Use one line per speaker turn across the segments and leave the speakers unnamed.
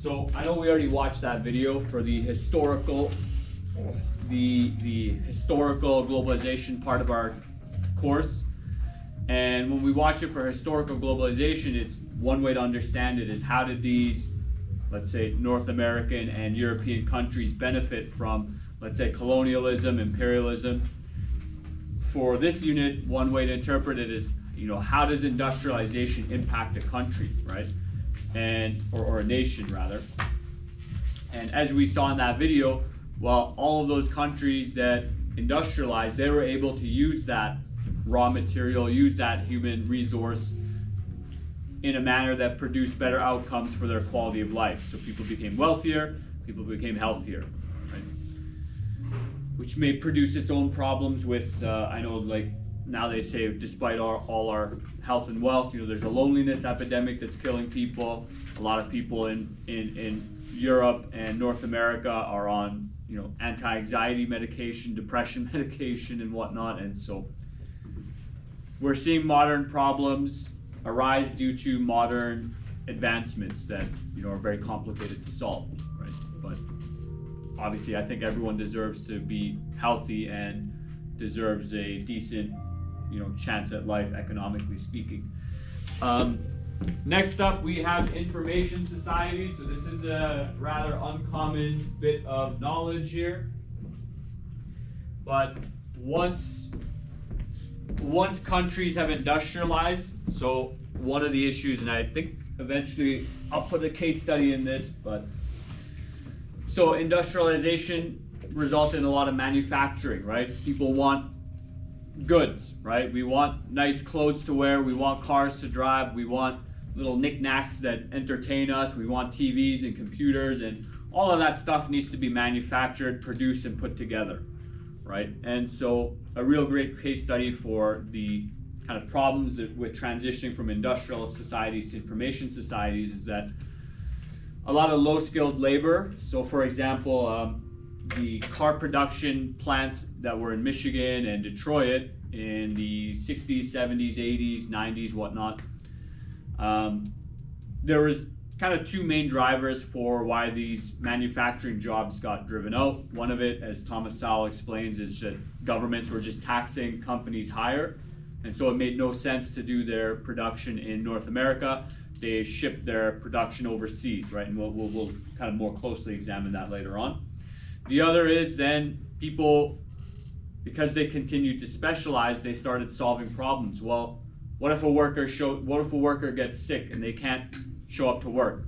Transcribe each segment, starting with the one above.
So I know we already watched that video for the historical globalization part of our course. And when we watch it for historical globalization, it's one way to understand it is how did these, let's say, North American and European countries benefit from, let's say, colonialism, imperialism. For this unit, one way to interpret it is, how does industrialization impact a country, right? Or a nation rather. And as we saw in that video, well, all of those countries that industrialized, they were able to use that raw material, use that human resource in a manner that produced better outcomes for their quality of life. So people became wealthier, people became healthier, right? Which may produce its own problems with, I know like now they say despite all our health and wealth, there's a loneliness epidemic that's killing people. A lot of people in Europe and North America are on, anti-anxiety medication, depression medication and whatnot. And so we're seeing modern problems arise due to modern advancements that, are very complicated to solve, right? But obviously I think everyone deserves to be healthy and deserves a decent, chance at life, economically speaking. Next up, we have information society. So this is a rather uncommon bit of knowledge here. But once countries have industrialized, so one of the issues, and I think eventually I'll put a case study in this, but so industrialization resulted in a lot of manufacturing, right? People want goods, right? We want nice clothes to wear, we want cars to drive, we want little knickknacks that entertain us, we want TVs and computers, and all of that stuff needs to be manufactured, produced, and put together, right? And so a real great case study for the kind of problems with transitioning from industrial societies to information societies is that a lot of low-skilled labor, so for example, the car production plants that were in Michigan and Detroit in the 60s, 70s, 80s, 90s, whatnot, there was kind of two main drivers for why these manufacturing jobs got driven out. One of it, as Thomas Sowell explains, is that governments were just taxing companies higher, and so it made no sense to do their production in North America. They shipped their production overseas, right? And we'll kind of more closely examine that later on. The other is then people, because they continued to specialize, they started solving problems. Well, what if a worker gets sick and they can't show up to work?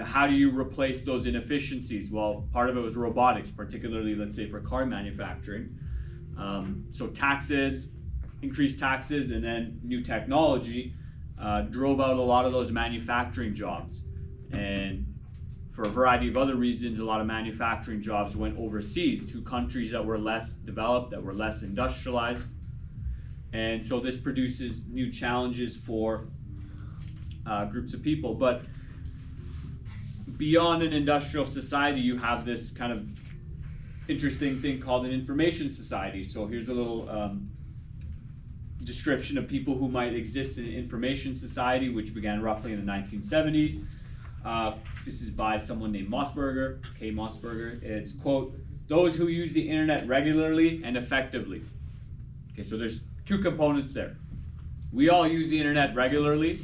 How do you replace those inefficiencies? Well, part of it was robotics, particularly, let's say, for car manufacturing. So taxes, increased taxes, and then new technology drove out a lot of those manufacturing jobs. And for a variety of other reasons, a lot of manufacturing jobs went overseas to countries that were less developed, that were less industrialized. And so this produces new challenges for groups of people. But beyond an industrial society, you have this kind of interesting thing called an information society. So here's a little description of people who might exist in an information society, which began roughly in the 1970s. This is by someone named Mossberger, K. Mossberger. It's, quote, those who use the internet regularly and effectively. Okay, so there's two components there. We all use the internet regularly.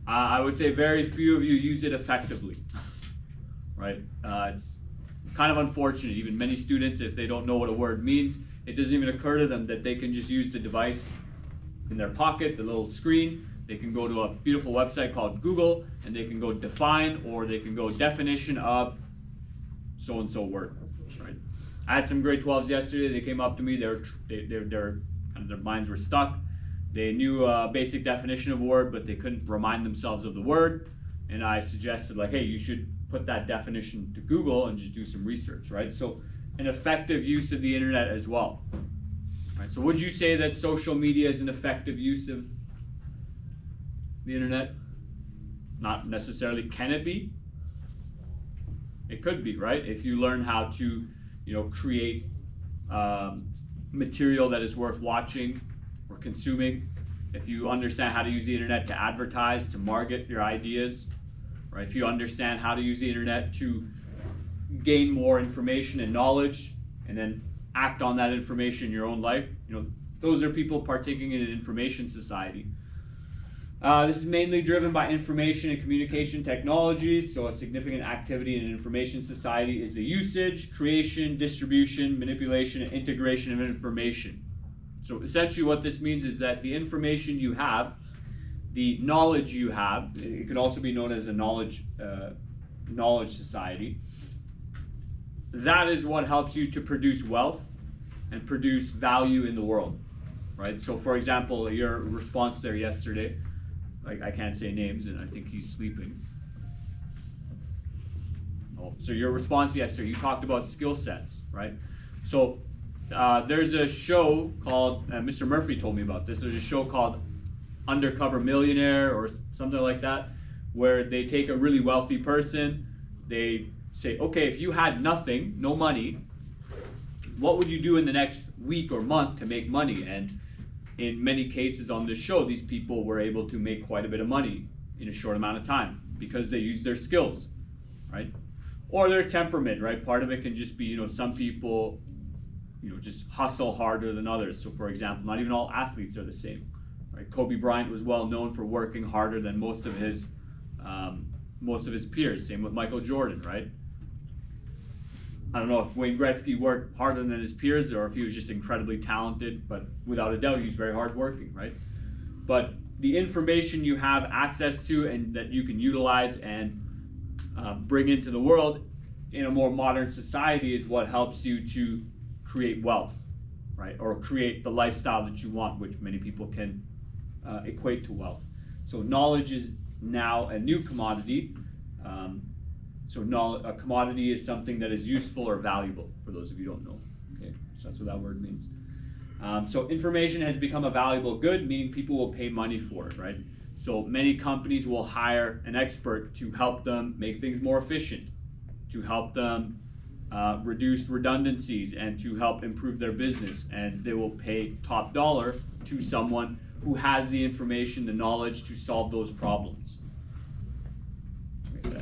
I would say very few of you use it effectively, right? It's kind of unfortunate. Even many students, if they don't know what a word means, it doesn't even occur to them that they can just use the device in their pocket, the little screen. They can go to a beautiful website called Google, and they can go define, or they can go definition of so-and-so word, right? I had some grade 12s yesterday. They came up to me. Their minds were stuck. They knew a basic definition of a word, but they couldn't remind themselves of the word. And I suggested, like, hey, you should put that definition to Google and just do some research, right? So an effective use of the internet as well. Right, so would you say that social media is an effective use of the internet? Not necessarily can it be. It could be, right? If you learn how to, create material that is worth watching or consuming. If you understand how to use the internet to advertise, to market your ideas, right? If you understand how to use the internet to gain more information and knowledge, and then act on that information in your own life, those are people partaking in an information society. This is mainly driven by information and communication technologies. So a significant activity in an information society is the usage, creation, distribution, manipulation, and integration of information. So essentially what this means is that the information you have, the knowledge you have, it could also be known as a knowledge society, that is what helps you to produce wealth and produce value in the world, right? So for example, your response there yesterday, I can't say names, and I think he's sleeping. Oh, so your response yesterday, you talked about skill sets, right? So there's a show called, Mr. Murphy told me about this, there's a show called Undercover Millionaire or something like that, where they take a really wealthy person, they say, okay, if you had nothing, no money, what would you do in the next week or month to make money? And in many cases on this show, these people were able to make quite a bit of money in a short amount of time because they used their skills, right? Or their temperament, right? Part of it can just be, some people, just hustle harder than others. So for example, not even all athletes are the same, right? Kobe Bryant was well known for working harder than most of his peers. Same with Michael Jordan, right? I don't know if Wayne Gretzky worked harder than his peers or if he was just incredibly talented, but without a doubt, he's very hardworking, right? But the information you have access to and that you can utilize and bring into the world in a more modern society is what helps you to create wealth, right? Or create the lifestyle that you want, which many people can equate to wealth. So knowledge is now a new commodity. So a commodity is something that is useful or valuable, for those of you who don't know. Okay, so that's what that word means. So information has become a valuable good, meaning people will pay money for it, right? So many companies will hire an expert to help them make things more efficient, to help them reduce redundancies, and to help improve their business. And they will pay top dollar to someone who has the information, the knowledge to solve those problems.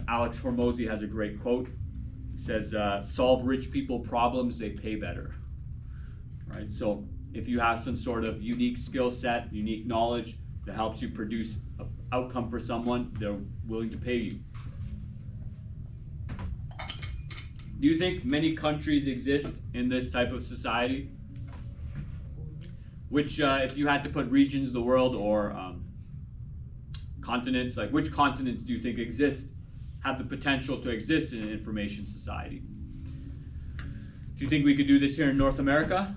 Alex Hormozy has a great quote. He says, solve rich people problems, they pay better. Right? So if you have some sort of unique skill set, unique knowledge that helps you produce an outcome for someone, they're willing to pay you. Do you think many countries exist in this type of society? Which, if you had to put regions of the world or continents, like which continents do you think exist, have the potential to exist in an information society? Do you think we could do this here in North America?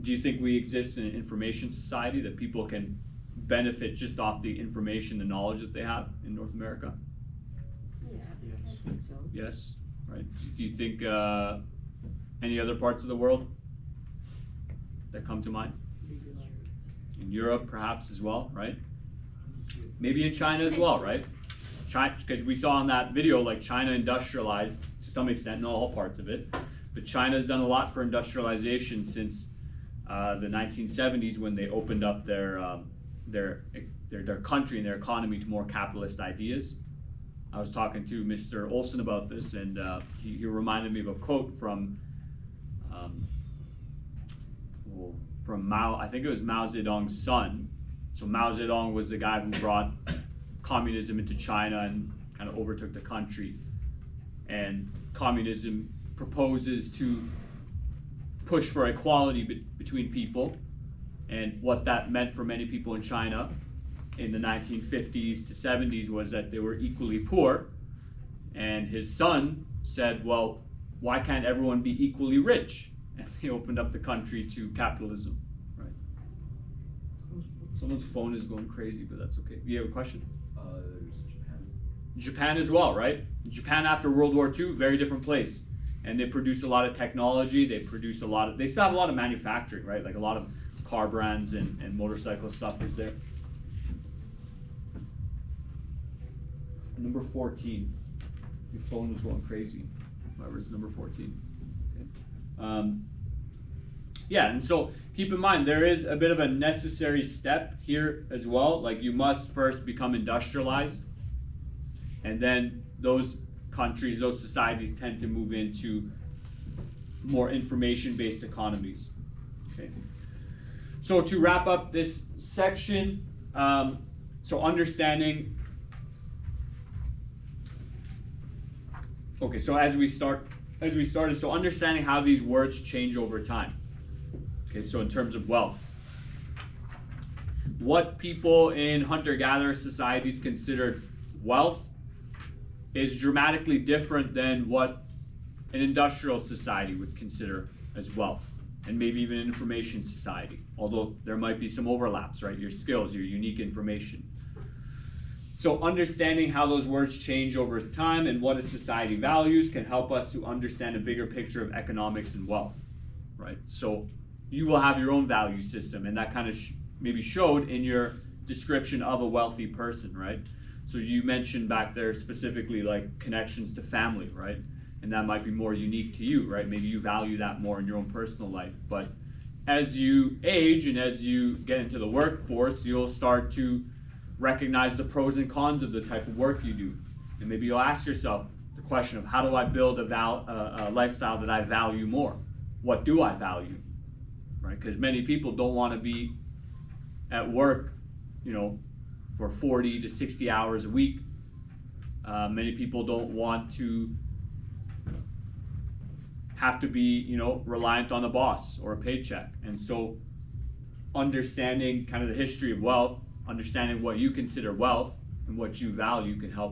Do you think we exist in an information society that people can benefit just off the information, the knowledge that they have in North America?
Yeah, I think so.
Yes, right. Do you think any other parts of the world that come to mind? In Europe, perhaps as well, right? Maybe in China as well, right? China, because we saw in that video, like China industrialized to some extent, not all parts of it, but China's done a lot for industrialization since the 1970s when they opened up their country and their economy to more capitalist ideas. I was talking to Mr. Olson about this, and he reminded me of a quote from Mao. I think it was Mao Zedong's son. So Mao Zedong was the guy who brought communism into China and kind of overtook the country. And communism proposes to push for equality between people. And what that meant for many people in China in the 1950s to 70s was that they were equally poor. And his son said, well, why can't everyone be equally rich? And he opened up the country to capitalism. Someone's phone is going crazy, but that's okay. You have a question?
There's Japan.
Japan as well, right? Japan after World War II, very different place. And they produce a lot of technology, they still have a lot of manufacturing, right? Like a lot of car brands and motorcycle stuff is there. Number 14. Your phone is going crazy. Whoever is number 14. Okay. Yeah, and so keep in mind there is a bit of a necessary step here as well. Like you must first become industrialized, and then those countries, those societies tend to move into more information-based economies. Okay. So to wrap up this section, so understanding. Okay, so as we started, so understanding how these words change over time. Okay, so in terms of wealth, what people in hunter-gatherer societies considered wealth is dramatically different than what an industrial society would consider as wealth, and maybe even an information society, although there might be some overlaps, right? Your skills, your unique information. So understanding how those words change over time and what a society values can help us to understand a bigger picture of economics and wealth, right? So you will have your own value system, and that kind of maybe showed in your description of a wealthy person, right? So you mentioned back there specifically like connections to family, right? And that might be more unique to you, right? Maybe you value that more in your own personal life. But as you age and as you get into the workforce, you'll start to recognize the pros and cons of the type of work you do. And maybe you'll ask yourself the question of how do I build a lifestyle that I value more? What do I value? Right? Because many people don't want to be at work, for 40 to 60 hours a week. Many people don't want to have to be, reliant on a boss or a paycheck. And so understanding kind of the history of wealth, understanding what you consider wealth and what you value can help you